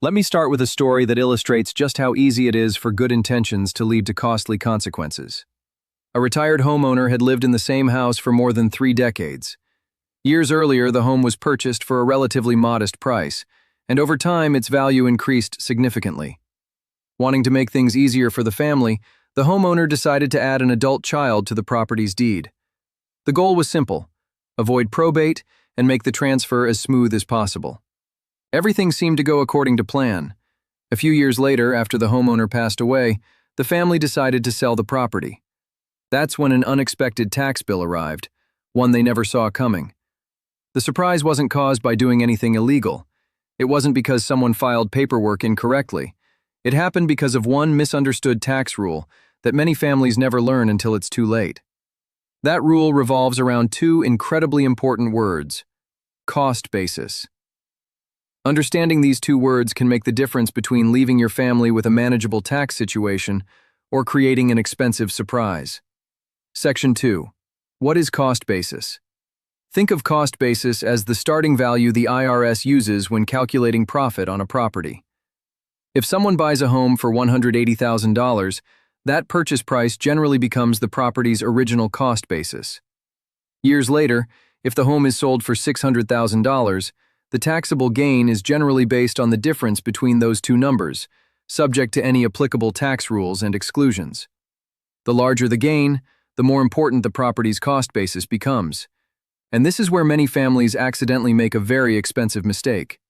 Let me start with a story that illustrates just how easy it is for good intentions to lead to costly consequences. A retired homeowner had lived in the same house for more than 3 decades. Years earlier, the home was purchased for a relatively modest price, and over time its value increased significantly. Wanting to make things easier for the family, the homeowner decided to add an adult child to the property's deed. The goal was simple: avoid probate and make the transfer as smooth as possible. Everything seemed to go according to plan. A few years later, after the homeowner passed away, the family decided to sell the property. That's when an unexpected tax bill arrived, one they never saw coming. The surprise wasn't caused by doing anything illegal. It wasn't because someone filed paperwork incorrectly. It happened because of one misunderstood tax rule that many families never learn until it's too late. That rule revolves around 2 incredibly important words: cost basis. Understanding these 2 words can make the difference between leaving your family with a manageable tax situation or creating an expensive surprise. Section 2. What is cost basis? Think of cost basis as the starting value the IRS uses when calculating profit on a property. If someone buys a home for $180,000, that purchase price generally becomes the property's original cost basis. Years later, if the home is sold for $600,000, the taxable gain is generally based on the difference between those 2 numbers, subject to any applicable tax rules and exclusions. The larger the gain, the more important the property's cost basis becomes. And this is where many families accidentally make a very expensive mistake.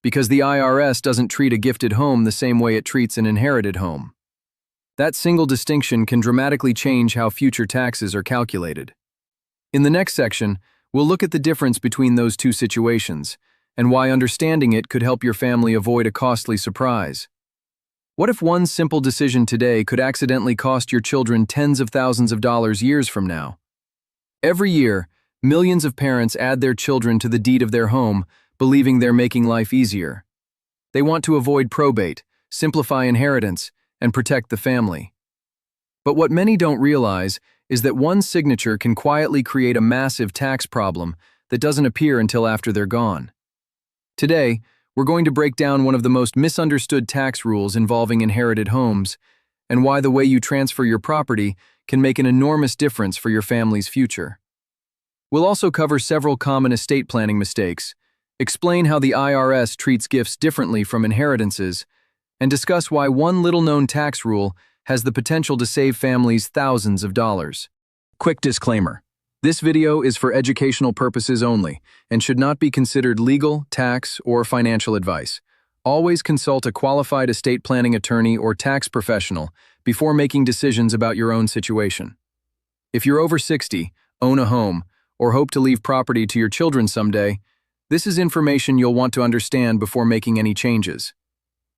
Because the IRS doesn't treat a gifted home the same way it treats an inherited home. That single distinction can dramatically change how future taxes are calculated. In the next section, we'll look at the difference between those 2 situations, and why understanding it could help your family avoid a costly surprise. What if one simple decision today could accidentally cost your children tens of thousands of dollars years from now? Every year, millions of parents add their children to the deed of their home, believing they're making life easier. They want to avoid probate, simplify inheritance, and protect the family. But what many don't realize is that one signature can quietly create a massive tax problem that doesn't appear until after they're gone. Today, we're going to break down one of the most misunderstood tax rules involving inherited homes, and why the way you transfer your property can make an enormous difference for your family's future. We'll also cover several common estate planning mistakes, explain how the IRS treats gifts differently from inheritances, and discuss why one little-known tax rule has the potential to save families thousands of dollars. Quick disclaimer: this video is for educational purposes only and should not be considered legal, tax, or financial advice. Always consult a qualified estate planning attorney or tax professional before making decisions about your own situation. If you're over 60, own a home, or hope to leave property to your children someday, this is information you'll want to understand before making any changes.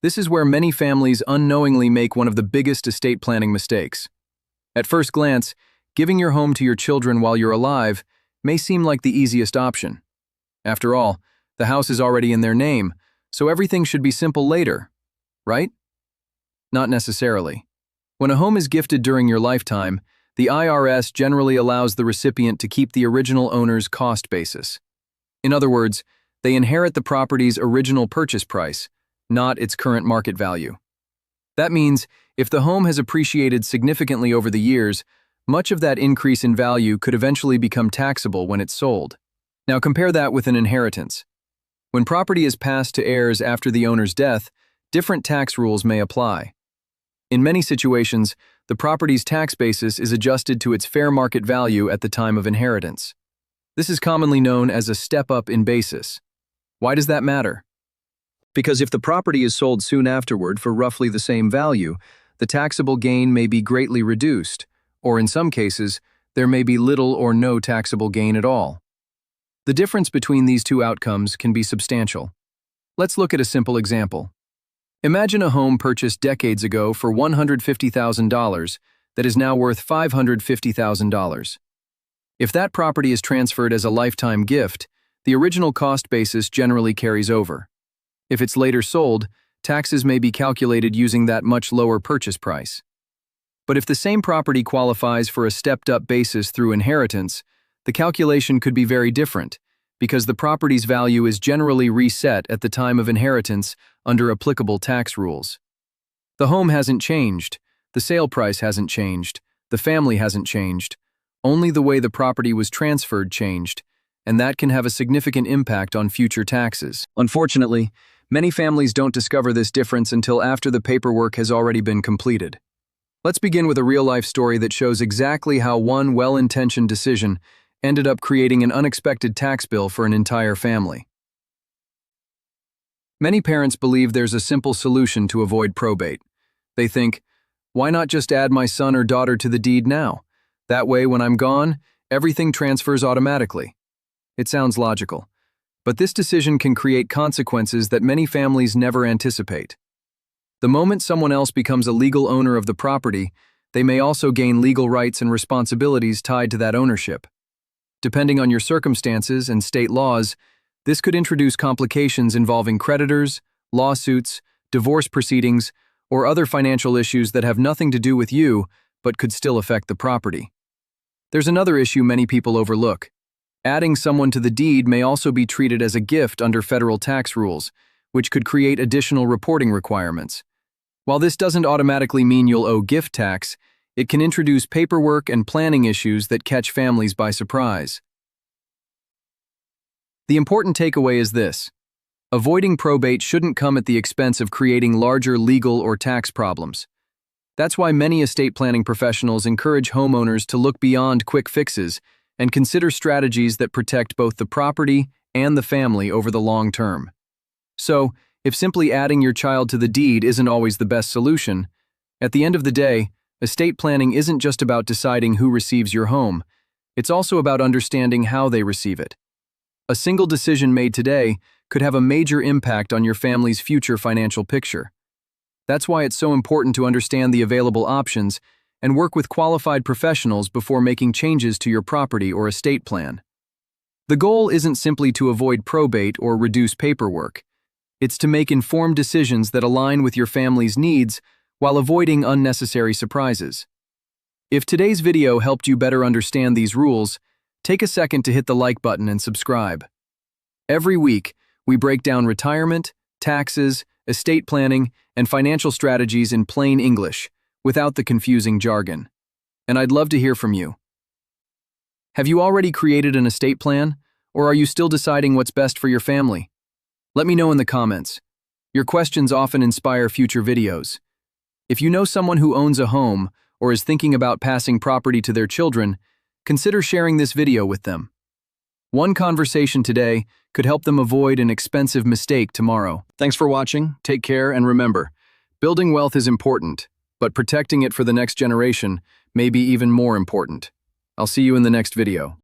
This is where many families unknowingly make one of the biggest estate planning mistakes. At first glance, giving your home to your children while you're alive may seem like the easiest option. After all, the house is already in their name, so everything should be simple later, right? Not necessarily. When a home is gifted during your lifetime, the IRS generally allows the recipient to keep the original owner's cost basis. In other words, they inherit the property's original purchase price, not its current market value. That means, if the home has appreciated significantly over the years, much of that increase in value could eventually become taxable when it's sold. Now compare that with an inheritance. When property is passed to heirs after the owner's death, different tax rules may apply. In many situations, the property's tax basis is adjusted to its fair market value at the time of inheritance. This is commonly known as a step-up in basis. Why does that matter? Because if the property is sold soon afterward for roughly the same value, the taxable gain may be greatly reduced, or in some cases, there may be little or no taxable gain at all. The difference between these 2 outcomes can be substantial. Let's look at a simple example. Imagine a home purchased decades ago for $150,000 that is now worth $550,000. If that property is transferred as a lifetime gift, the original cost basis generally carries over. If it's later sold, taxes may be calculated using that much lower purchase price. But if the same property qualifies for a stepped-up basis through inheritance, the calculation could be very different, because the property's value is generally reset at the time of inheritance under applicable tax rules. The home hasn't changed, the sale price hasn't changed, the family hasn't changed, only the way the property was transferred changed, and that can have a significant impact on future taxes. Unfortunately, many families don't discover this difference until after the paperwork has already been completed. Let's begin with a real-life story that shows exactly how one well-intentioned decision ended up creating an unexpected tax bill for an entire family. Many parents believe there's a simple solution to avoid probate. They think, why not just add my son or daughter to the deed now? That way, when I'm gone, everything transfers automatically. It sounds logical, but this decision can create consequences that many families never anticipate. The moment someone else becomes a legal owner of the property, they may also gain legal rights and responsibilities tied to that ownership. Depending on your circumstances and state laws, this could introduce complications involving creditors, lawsuits, divorce proceedings, or other financial issues that have nothing to do with you but could still affect the property. There's another issue many people overlook. Adding someone to the deed may also be treated as a gift under federal tax rules, which could create additional reporting requirements. While this doesn't automatically mean you'll owe gift tax, it can introduce paperwork and planning issues that catch families by surprise. The important takeaway is this: avoiding probate shouldn't come at the expense of creating larger legal or tax problems. That's why many estate planning professionals encourage homeowners to look beyond quick fixes and consider strategies that protect both the property and the family over the long term. So, if simply adding your child to the deed isn't always the best solution, at the end of the day, estate planning isn't just about deciding who receives your home, it's also about understanding how they receive it. A single decision made today could have a major impact on your family's future financial picture. That's why it's so important to understand the available options and work with qualified professionals before making changes to your property or estate plan. The goal isn't simply to avoid probate or reduce paperwork. It's to make informed decisions that align with your family's needs while avoiding unnecessary surprises. If today's video helped you better understand these rules, take a second to hit the like button and subscribe. Every week, we break down retirement, taxes, estate planning, and financial strategies in plain English, without the confusing jargon. And I'd love to hear from you. Have you already created an estate plan, or are you still deciding what's best for your family? Let me know in the comments. Your questions often inspire future videos. If you know someone who owns a home or is thinking about passing property to their children, consider sharing this video with them. One conversation today could help them avoid an expensive mistake tomorrow. Thanks for watching, take care, and remember, building wealth is important, but protecting it for the next generation may be even more important. I'll see you in the next video.